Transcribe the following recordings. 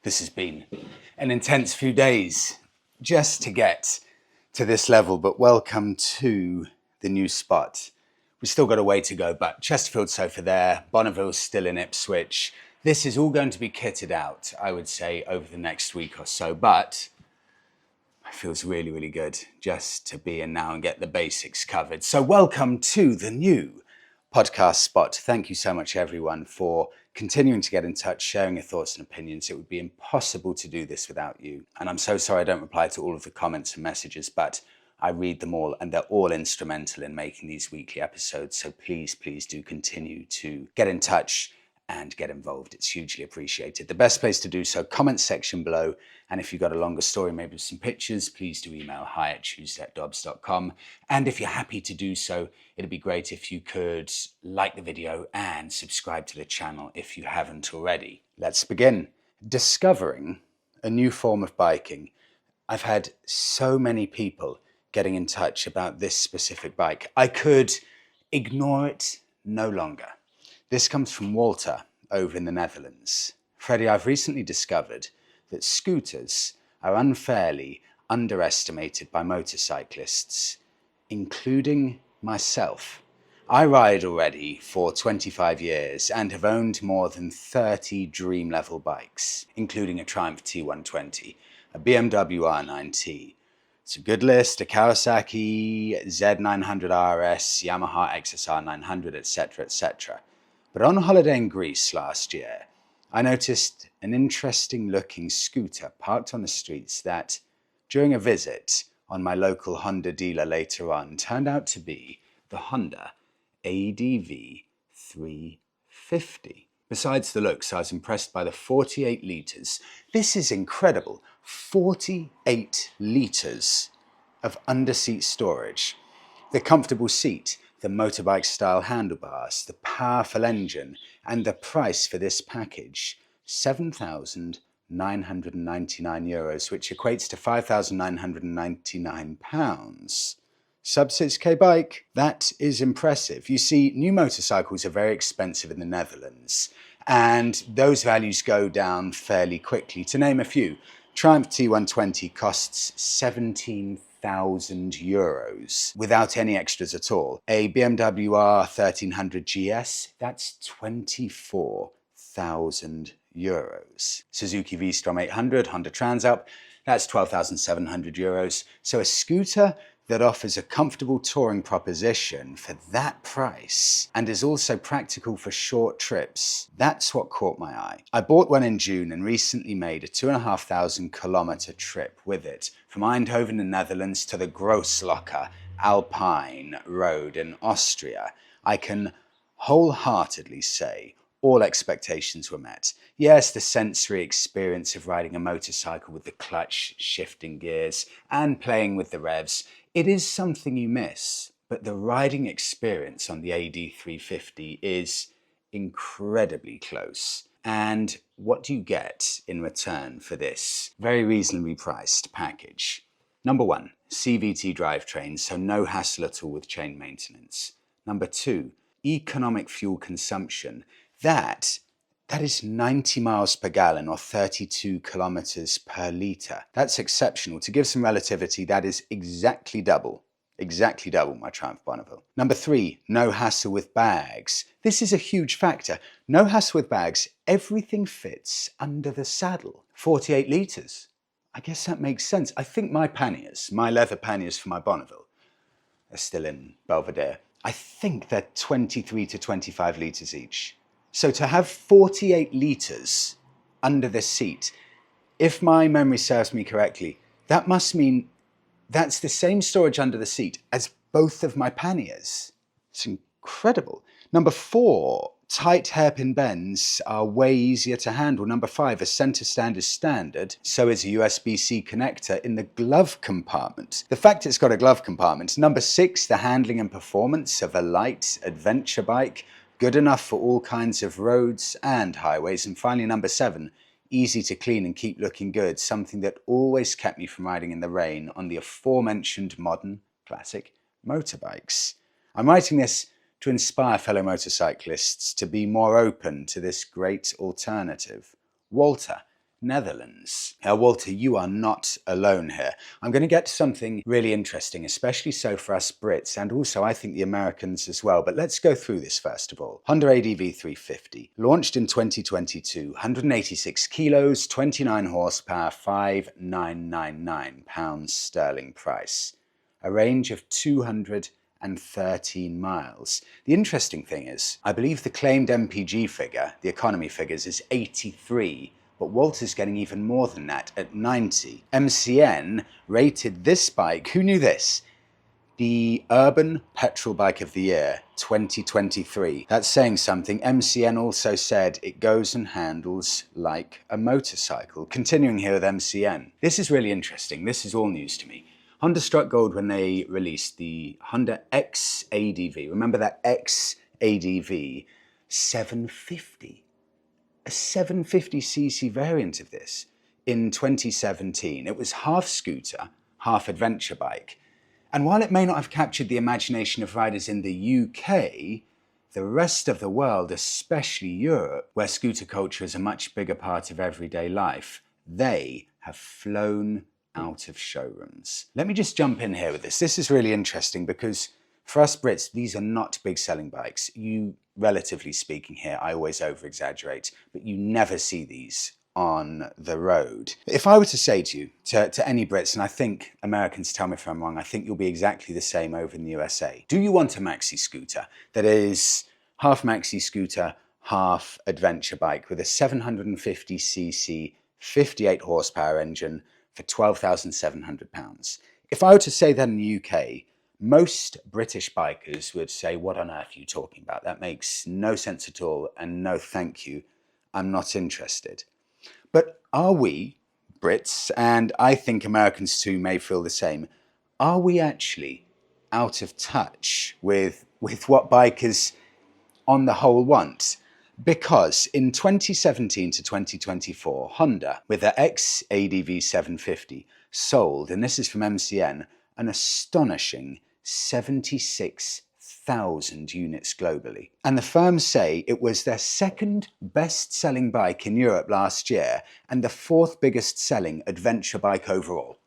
This has been an intense few days just to get to this level, but welcome to the new spot. We've still got a way to go, but Chesterfield's sofa there, Bonneville's still in Ipswich. This is all going to be kitted out, I would say, over the next week or so, but it feels really, really good just to be in now and get the basics covered. So welcome to the new podcast spot. Thank you so much, everyone, for continuing to get in touch, sharing your thoughts and opinions. It would be impossible to do this without you. And I'm so sorry I don't reply to all of the comments and messages, but I read them all and they're all instrumental in making these weekly episodes. So please, please do continue to get in touch and get involved. It's hugely appreciated. The best place to do so, comment section below. And if you've got a longer story, maybe with some pictures, please do email hi@tuesday@dobbs.com. And if you're happy to do so, it'd be great if you could like the video and subscribe to the channel if you haven't already. Let's begin. Discovering a new form of biking. I've had so many people getting in touch about this specific bike. I could ignore it no longer. This comes from Walter over in the Netherlands. Freddie, I've recently discovered that scooters are unfairly underestimated by motorcyclists, including myself. I ride already for 25 years and have owned more than 30 dream level bikes, including a Triumph T120, a BMW R9T. It's a good list, a Kawasaki Z900RS, Yamaha XSR 900, etc., etc. But on holiday in Greece last year, I noticed an interesting looking scooter parked on the streets that, during a visit on my local Honda dealer later on, turned out to be the Honda ADV 350. Besides the looks, I was impressed by the 48 litres. This is incredible. 48 litres of under-seat storage. The comfortable seat, the motorbike-style handlebars, the powerful engine, and the price for this package, €7,999, which equates to £5,999. Sub 6K bike, that is impressive. You see, new motorcycles are very expensive in the Netherlands, and those values go down fairly quickly. To name a few, Triumph T120 costs €17,000 without any extras at all. A BMW R1300 GS, that's €24,000. Suzuki V-Strom 800, Honda Transalp, that's €12,700. So a scooter that offers a comfortable touring proposition for that price and is also practical for short trips. That's what caught my eye. I bought one in June and recently made a 2,500 kilometer trip with it from Eindhoven in Netherlands to the Großlocher Alpine Road in Austria. I can wholeheartedly say all expectations were met. Yes, the sensory experience of riding a motorcycle with the clutch, shifting gears, and playing with the revs, it is something you miss, but the riding experience on the AD350 is incredibly close. And what do you get in return for this very reasonably priced package? Number one, CVT drivetrain, so no hassle at all with chain maintenance. Number two, economic fuel consumption. That is 90 miles per gallon or 32 kilometers per litre. That's exceptional. To give some relativity, that is exactly double my Triumph Bonneville. Number three, no hassle with bags. This is a huge factor. No hassle with bags. Everything fits under the saddle. 48 litres. I guess that makes sense. I think my panniers, my leather panniers for my Bonneville, are still in Belvedere. I think they're 23 to 25 litres each. So to have 48 litres under the seat, if my memory serves me correctly, that must mean that's the same storage under the seat as both of my panniers. It's incredible. Number four, tight hairpin bends are way easier to handle. Number five, a center stand is standard. So is a USB-C connector in the glove compartment. The fact it's got a glove compartment. Number six, the handling and performance of a light adventure bike. Good enough for all kinds of roads and highways. And finally, number seven, easy to clean and keep looking good, something that always kept me from riding in the rain on the aforementioned modern classic motorbikes. I'm writing this to inspire fellow motorcyclists to be more open to this great alternative. Walter, Netherlands. Walter, you are not alone here. I'm going to get to something really interesting, especially so for us Brits and also I think the Americans as well. But let's go through this first of all. Honda ADV 350, launched in 2022, 186 kilos, 29 horsepower, 5,999 pounds sterling price. A range of 213 miles. The interesting thing is, I believe the claimed MPG figure, the economy figures, is 83, but Walter's getting even more than that at 90. MCN rated this bike, who knew this? The Urban Petrol Bike of the Year 2023. That's saying something. MCN also said it goes and handles like a motorcycle. Continuing here with MCN. This is really interesting. This is all news to me. Honda struck gold when they released the Honda X ADV. Remember that X ADV 750? A 750cc variant of this in 2017. It was half scooter, half adventure bike. And while it may not have captured the imagination of riders in the UK, the rest of the world, especially Europe, where scooter culture is a much bigger part of everyday life, they have flown out of showrooms. Let me just jump in here with this. This is really interesting because for us Brits, these are not big selling bikes. You, relatively speaking here, I always over-exaggerate, but you never see these on the road. If I were to say to you, to any Brits, and I think Americans, tell me if I'm wrong, I think you'll be exactly the same over in the USA. Do you want a maxi scooter that is half maxi scooter, half adventure bike with a 750cc, 58 horsepower engine for £12,700? If I were to say that in the UK, most British bikers would say, what on earth are you talking about? That makes no sense at all, and no thank you, I'm not interested. But are we, Brits, and I think Americans too may feel the same, are we actually out of touch with what bikers on the whole want? Because in 2017 to 2024, Honda, with their X ADV 750, sold, and this is from MCN, an astonishing 76,000 units globally. And the firm say it was their second best-selling bike in Europe last year and the fourth biggest selling adventure bike overall.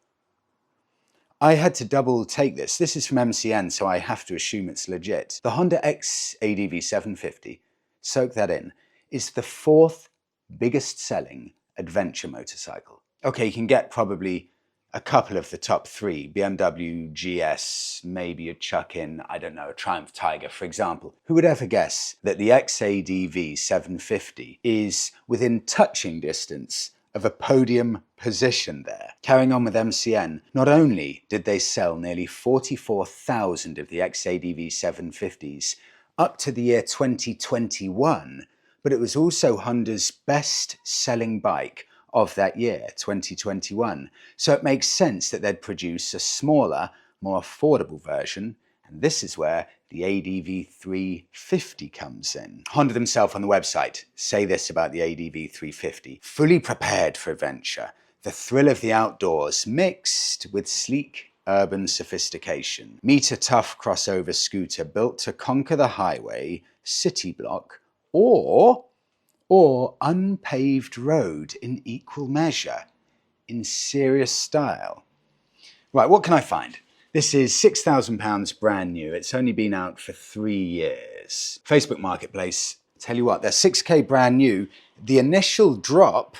I had to double take this. This is from MCN, so I have to assume it's legit. The Honda X ADV 750, soak that in, is the fourth biggest selling adventure motorcycle. Okay, you can get probably a couple of the top three, BMW, GS, maybe you chuck in, I don't know, a Triumph Tiger, for example. Who would ever guess that the X ADV 750 is within touching distance of a podium position there? Carrying on with MCN, not only did they sell nearly 44,000 of the X ADV 750s up to the year 2021, but it was also Honda's best-selling bike of that year, 2021. So it makes sense that they'd produce a smaller, more affordable version, and this is where the ADV 350 comes in. Honda themselves on the website say this about the ADV 350. Fully prepared for adventure, the thrill of the outdoors mixed with sleek urban sophistication. Meet a tough crossover scooter built to conquer the highway, city block, or unpaved road in equal measure, in serious style. Right, what can I find? This is £6,000 brand new. It's only been out for 3 years. Facebook Marketplace, tell you what, they're 6K brand new. The initial drop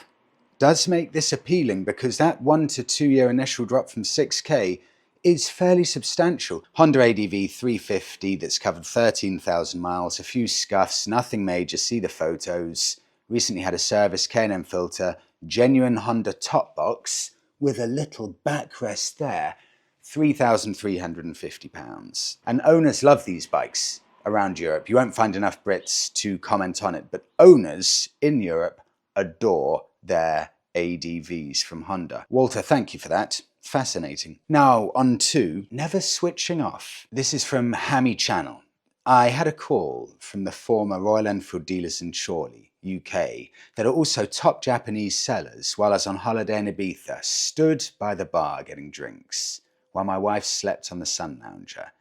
does make this appealing because that 1 to 2 year initial drop from 6K is fairly substantial. Honda ADV 350 that's covered 13,000 miles, a few scuffs, nothing major, see the photos. Recently had a service, K&M filter, genuine Honda top box with a little backrest there, £3,350. And owners love these bikes around Europe. You won't find enough Brits to comment on it, but owners in Europe adore their ADVs from Honda. Walter, thank you for that. Fascinating. Now on to never switching off. This is from Hammy Channel. I had a call from the former Royal Enfield dealers in Chorley, UK, that are also top Japanese sellers while I was on holiday in Ibiza, stood by the bar getting drinks while my wife slept on the sun lounger.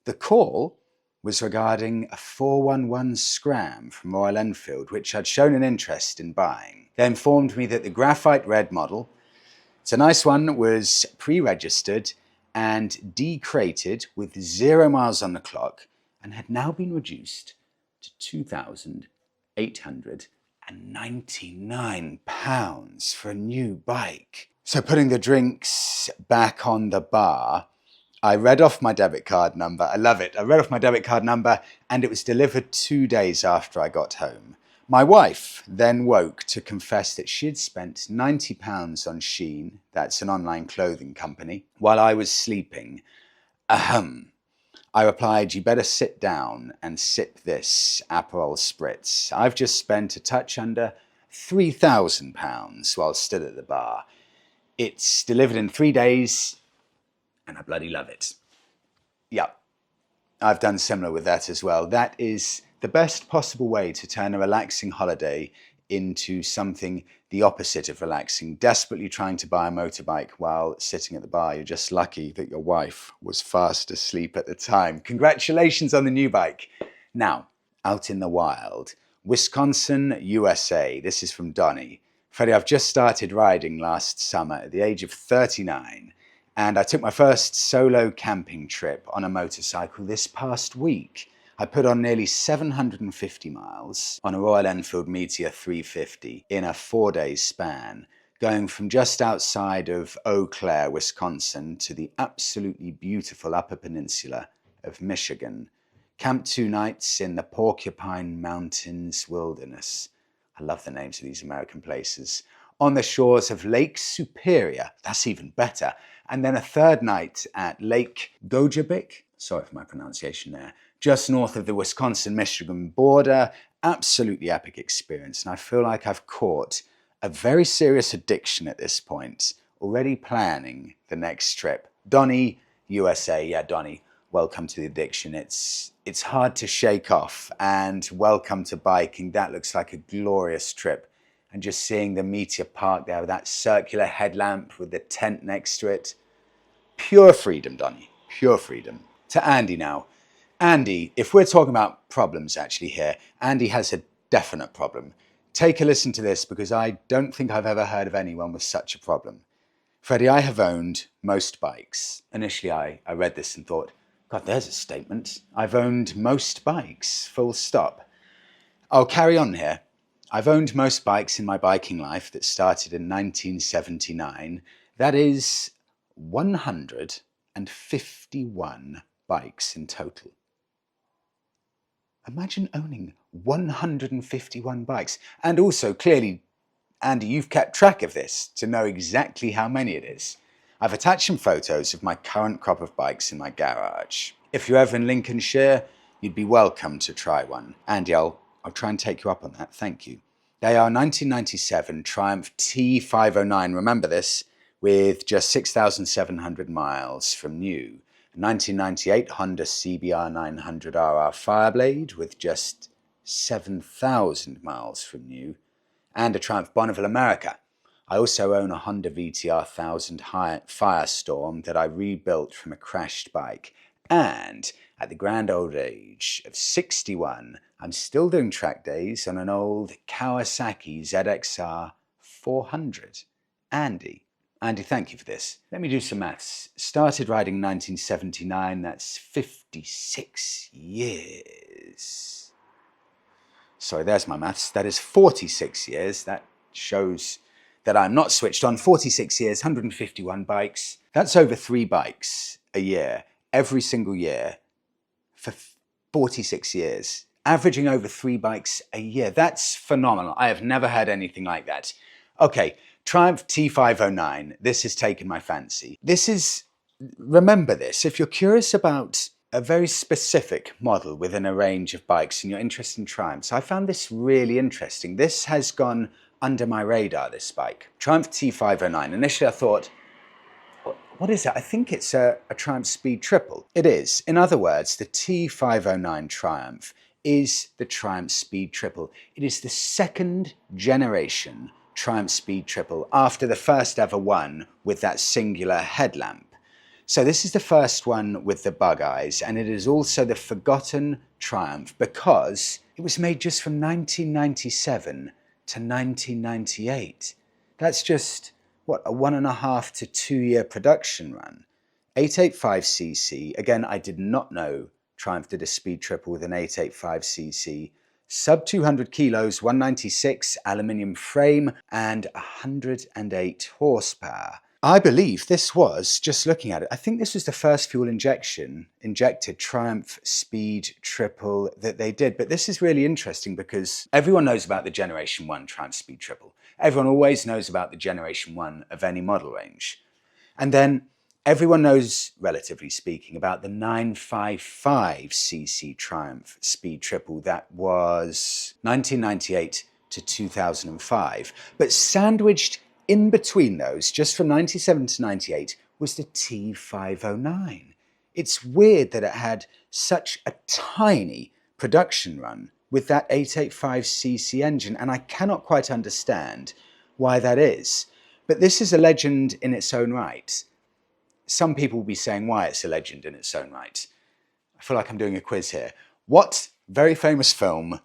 The call was regarding a 411 Scram from Royal Enfield, which I'd shown an interest in buying. They informed me that the graphite red model, it's a nice one, was pre-registered and decrated with 0 miles on the clock and had now been reduced to £2,899 for a new bike. So putting the drinks back on the bar, I read off my debit card number. I love it. I read off my debit card number and it was delivered 2 days after I got home. My wife then woke to confess that she had spent £90 on Shein, that's an online clothing company, while I was sleeping. Ahem. I replied, you better sit down and sip this Aperol Spritz. I've just spent a touch under £3,000 while stood at the bar. It's delivered in 3 days and I bloody love it. Yep, I've done similar with that as well. That is the best possible way to turn a relaxing holiday into something the opposite of relaxing. Desperately trying to buy a motorbike while sitting at the bar. You're just lucky that your wife was fast asleep at the time. Congratulations on the new bike. Now, out in the wild, Wisconsin, USA. This is from Donnie. Freddie, I've just started riding last summer at the age of 39. And I took my first solo camping trip on a motorcycle this past week. I put on nearly 750 miles on a Royal Enfield Meteor 350 in a 4-day span, going from just outside of Eau Claire, Wisconsin, to the absolutely beautiful Upper Peninsula of Michigan. Camped 2 nights in the Porcupine Mountains Wilderness. I love the names of these American places. On the shores of Lake Superior, that's even better. And then a 3rd night at Lake Gojabik, sorry for my pronunciation there, just north of the Wisconsin-Michigan border. Absolutely epic experience. And I feel like I've caught a very serious addiction at this point, already planning the next trip. Donnie, USA. Yeah, Donnie, welcome to the addiction. It's hard to shake off, and welcome to biking. That looks like a glorious trip. And just seeing the Meteor park there with that circular headlamp with the tent next to it. Pure freedom, Donnie. Pure freedom. To Andy now. Andy, if we're talking about problems actually here, Andy has a definite problem. Take a listen to this because I don't think I've ever heard of anyone with such a problem. Freddie, I have owned most bikes. Initially, I read this and thought, God, there's a statement. I've owned most bikes, full stop. I'll carry on here. I've owned most bikes in my biking life that started in 1979. That is 151 bikes in total. Imagine owning 151 bikes. And also, clearly, Andy, you've kept track of this to know exactly how many it is. I've attached some photos of my current crop of bikes in my garage. If you're ever in Lincolnshire, you'd be welcome to try one. Andy, I'll try and take you up on that, thank you. They are 1997 Triumph T509, remember this, with just 6,700 miles from new. 1998 Honda CBR 900RR Fireblade with just 7,000 miles from new. And a Triumph Bonneville America. I also own a Honda VTR 1000 Firestorm that I rebuilt from a crashed bike. And at the grand old age of 61, I'm still doing track days on an old Kawasaki ZXR 400. Andy, thank you for this. Let me do some maths. Started riding 1979, that's 56 years. Sorry, there's my maths. That is 46 years. That shows that I'm not switched on. 46 years, 151 bikes. That's over 3 bikes a year, every single year for 46 years. Averaging over 3 bikes a year. That's phenomenal. I have never had anything like that. Okay, Triumph T509. This has taken my fancy. Remember this, if you're curious about a very specific model within a range of bikes and you're interested in Triumphs, I found this really interesting. This has gone under my radar, this bike. Triumph T509. Initially I thought, what is it? I think it's a Triumph Speed Triple. It is. In other words, the T509 Triumph is the Triumph Speed Triple. It is the 2nd generation Triumph Speed Triple after the first ever one with that singular headlamp. So this is the first one with the bug eyes, and it is also the forgotten Triumph because it was made just from 1997 to 1998. That's just, what, a 1.5 to 2 year production run. 885cc, again, I did not know Triumph did a speed triple with an 885cc. Sub 200 kilos, 196, aluminium frame, and 108 horsepower. I believe this was, just looking at it, I think this was the first fuel injected Triumph speed triple that they did. But this is really interesting because everyone knows about the Generation 1 Triumph speed triple. Everyone always knows about the Generation 1 of any model range. And then everyone knows, relatively speaking, about the 955cc Triumph speed triple that was 1998 to 2005. But sandwiched in between those, just from 97 to 98, was the T509. It's weird that it had such a tiny production run with that 885cc engine, and I cannot quite understand why that is. But this is a legend in its own right. Some people will be saying why it's a legend in its own right. I feel like I'm doing a quiz here. What very famous film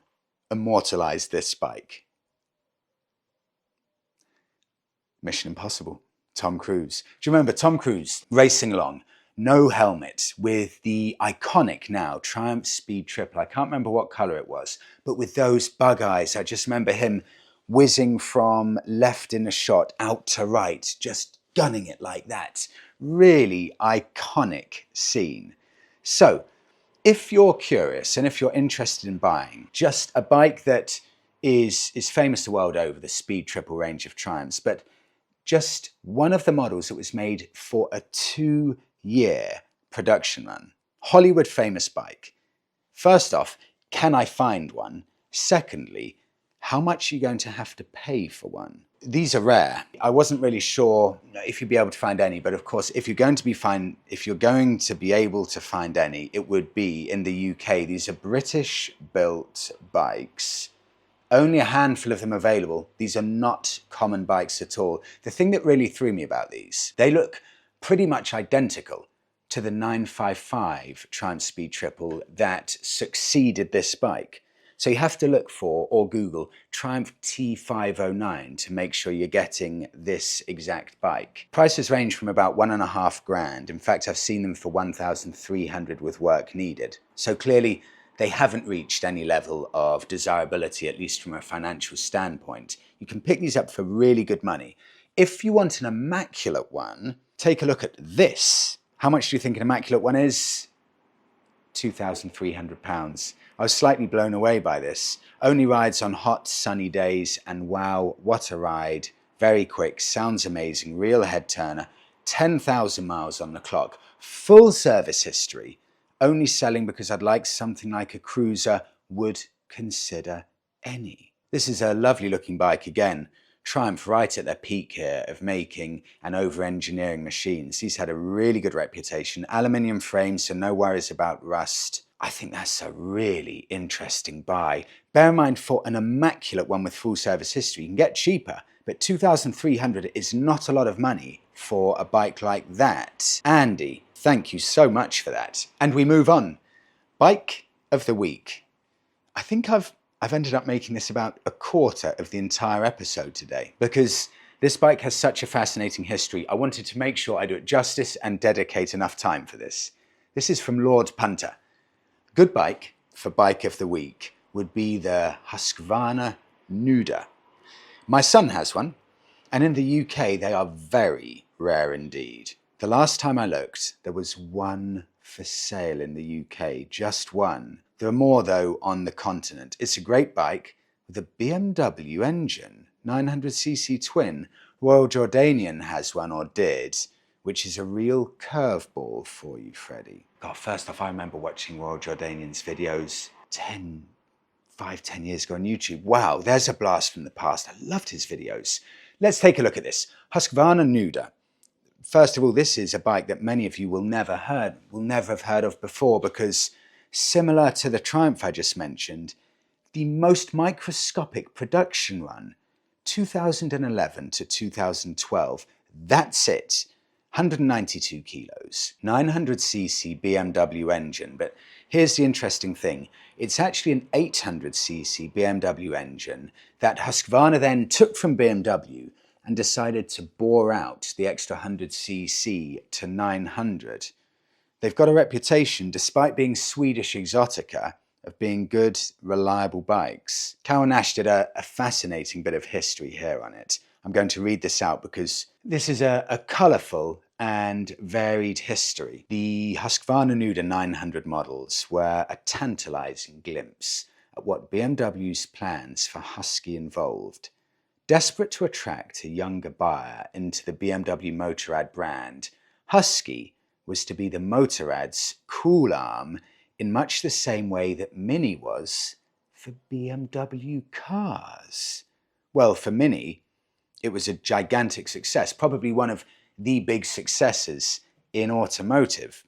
immortalized this bike? Mission Impossible. Tom Cruise. Do you remember Tom Cruise racing along, no helmet, with the iconic now Triumph Speed Triple? I can't remember what colour it was, but with those bug eyes, I just remember him whizzing from left in a shot out to right, just gunning it like that. Really iconic scene. So, if you're curious and if you're interested in buying just a bike that is famous the world over, the Speed Triple range of Triumphs, but just one of the models that was made for a 2-year production run. Hollywood famous bike. First off, can I find one? Secondly, how much are you going to have to pay for one? These are rare. I wasn't really sure if you'd be able to find any, but of course, if you're going to be able to find any, it would be in the UK. These are British-built bikes. Only a handful of them available. These are not common bikes at all. The thing that really threw me about these, they look pretty much identical to the 955 Triumph Speed Triple that succeeded this bike. So you have to look for, or Google, Triumph T509 to make sure you're getting this exact bike. Prices range from about $1,500. In fact, I've seen them for $1,300 with work needed. So clearly, they haven't reached any level of desirability, at least from a financial standpoint. You can pick these up for really good money. If you want an immaculate one, take a look at this. How much do you think an immaculate one is? £2,300. I was slightly blown away by this. Only rides on hot, sunny days, and wow, what a ride. Very quick, sounds amazing, real head turner, 10,000 miles on the clock, full service history. Only selling because I'd like something like a cruiser would consider any. This is a lovely looking bike again. Triumph right at their peak here of making and over-engineering machines. These had a really good reputation. Aluminium frame, so no worries about rust. I think that's a really interesting buy. Bear in mind, for an immaculate one with full service history, you can get cheaper, but $2,300 is not a lot of money for a bike like that. Andy, thank you so much for that. And we move on. Bike of the week. I think I've ended up making this about a quarter of the entire episode today because this bike has such a fascinating history. I wanted to make sure I do it justice and dedicate enough time for this. This is from Lord Punter. Good bike for bike of the week would be the Husqvarna Nuda. My son has one, and in the UK they are very rare indeed. The last time I looked, there was one for sale in the UK, just one. There are more though on the continent. It's a great bike with a BMW engine, 900cc twin. Royal Jordanian has one, or did, which is a real curveball for you, Freddie. God, first off, I remember watching Royal Jordanian's videos 5-10 years ago on YouTube. Wow, there's a blast from the past. I loved his videos. Let's take a look at this. Husqvarna Nuda. First of all, this is a bike that many of you will never have heard of before because similar to the Triumph I just mentioned, the most microscopic production run, 2011 to 2012, that's it. 192 kilos, 900cc BMW engine, but here's the interesting thing. It's actually an 800cc BMW engine that Husqvarna then took from BMW and decided to bore out the extra 100cc to 900. They've got a reputation, despite being Swedish Exotica, of being good, reliable bikes. Carol Nash did a fascinating bit of history here on it. I'm going to read this out because this is a colourful and varied history. The Husqvarna Nuda 900 models were a tantalising glimpse at what BMW's plans for Husky involved. Desperate to attract a younger buyer into the BMW Motorrad brand, Husky was to be the Motorrad's cool arm in much the same way that Mini was for BMW cars. Well, for Mini, it was a gigantic success, probably one of the big successes in automotive.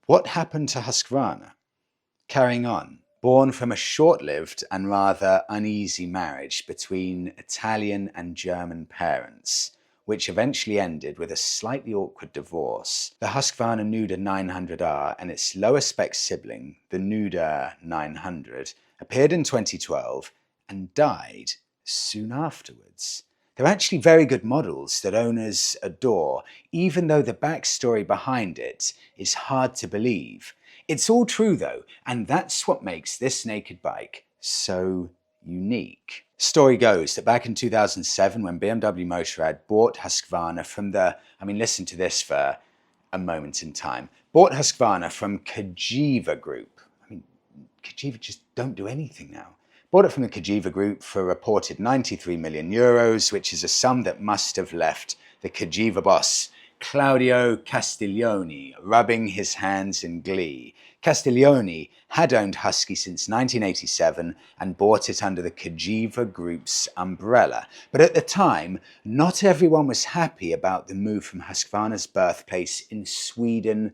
What happened to Husqvarna? Carrying on. Born from a short-lived and rather uneasy marriage between Italian and German parents, which eventually ended with a slightly awkward divorce, the Husqvarna Nuda 900R and its lower-spec sibling, the Nuda 900, appeared in 2012 and died soon afterwards. They're actually very good models that owners adore, even though the backstory behind it is hard to believe. It's all true though, and that's what makes this naked bike so unique. Story goes that back in 2007, when BMW Motorrad bought Husqvarna from listen to this for a moment in time, bought Husqvarna from Cagiva Group. Cagiva just don't do anything now. Bought it from the Cagiva Group for a reported 93 million euros, which is a sum that must have left the Cagiva boss, Claudio Castiglione, rubbing his hands in glee. Castiglione had owned Husky since 1987 and bought it under the Cagiva Group's umbrella. But at the time, not everyone was happy about the move from Husqvarna's birthplace in Sweden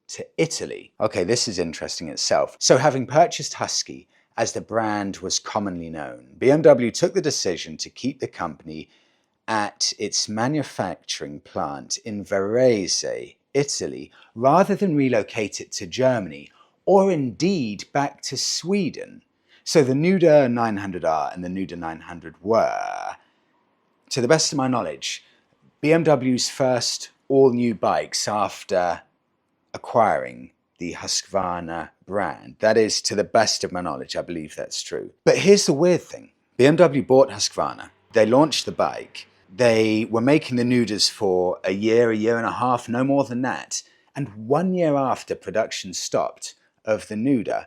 to Italy. Okay, this is interesting itself. So having purchased Husky, as the brand was commonly known, BMW took the decision to keep the company at its manufacturing plant in Varese, Italy, rather than relocate it to Germany, or indeed back to Sweden. So the Nuda 900R and the Nuda 900 were, to the best of my knowledge, BMW's first all-new bikes after acquiring the Husqvarna brand. That is, to the best of my knowledge, I believe that's true. But here's the weird thing. BMW bought Husqvarna. They launched the bike. They were making the Nudas for a year and a half, no more than that. And 1 year after production stopped of the Nuda,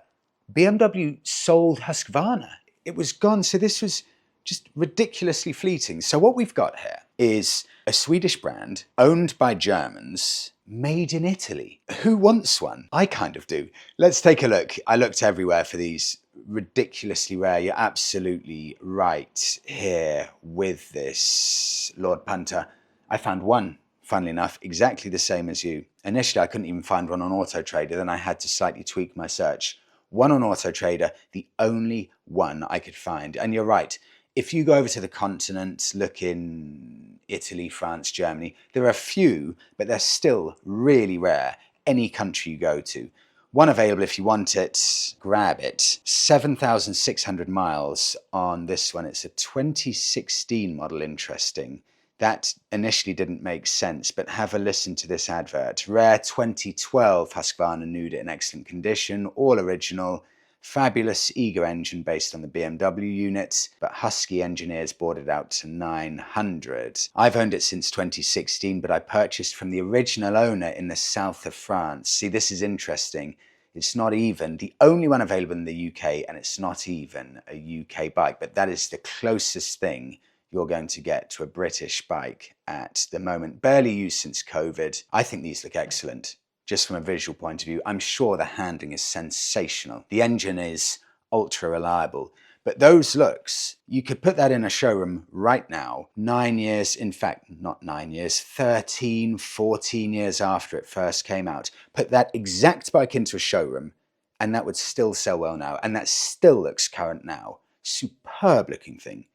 BMW sold Husqvarna. It was gone. So this was just ridiculously fleeting. So what we've got here is a Swedish brand owned by Germans, made in Italy. Who wants one? I kind of do. Let's take a look. I looked everywhere for these. Ridiculously rare. You're absolutely right here with this, Lord Punter. I found one, funnily enough, exactly the same as you. Initially, I couldn't even find one on Auto Trader. Then I had to slightly tweak my search. One on Auto Trader, the only one I could find. And you're right. If you go over to the continent, look in Italy, France, Germany, there are a few, but they're still really rare, any country you go to. One available if you want it, grab it. 7,600 miles on this one. It's a 2016 model, interesting. That initially didn't make sense, but have a listen to this advert. Rare 2012 Husqvarna Nuda in excellent condition, all original. Fabulous eager engine based on the BMW unit, but Husky engineers bought it out to 900. I've owned it since 2016, but I purchased from the original owner in the south of France. See, this is interesting. It's not even the only one available in the UK, and it's not even a UK bike, but that is the closest thing you're going to get to a British bike at the moment. Barely used since COVID. I think these look excellent. Just from a visual point of view, I'm sure the handling is sensational. The engine is ultra reliable. But those looks, you could put that in a showroom right now, 9 years, in fact, not 9 years, 13, 14 years after it first came out. Put that exact bike into a showroom, and that would still sell well now. And that still looks current now. Superb looking thing.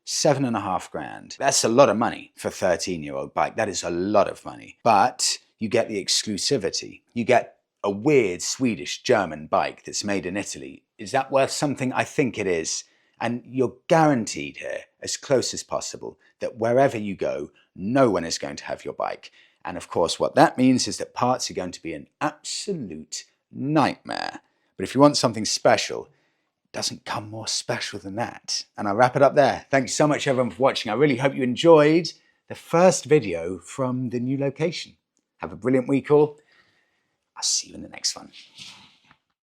7.5 grand. That's a lot of money for a 13-year-old bike. That is a lot of money. But you get the exclusivity. You get a weird Swedish German bike that's made in Italy. Is that worth something? I think it is. And you're guaranteed here, as close as possible, that wherever you go, no one is going to have your bike. And of course, what that means is that parts are going to be an absolute nightmare. But if you want something special, it doesn't come more special than that. And I'll wrap it up there. Thanks so much everyone for watching. I really hope you enjoyed the first video from the new location. Have a brilliant week all. I'll see you in the next one.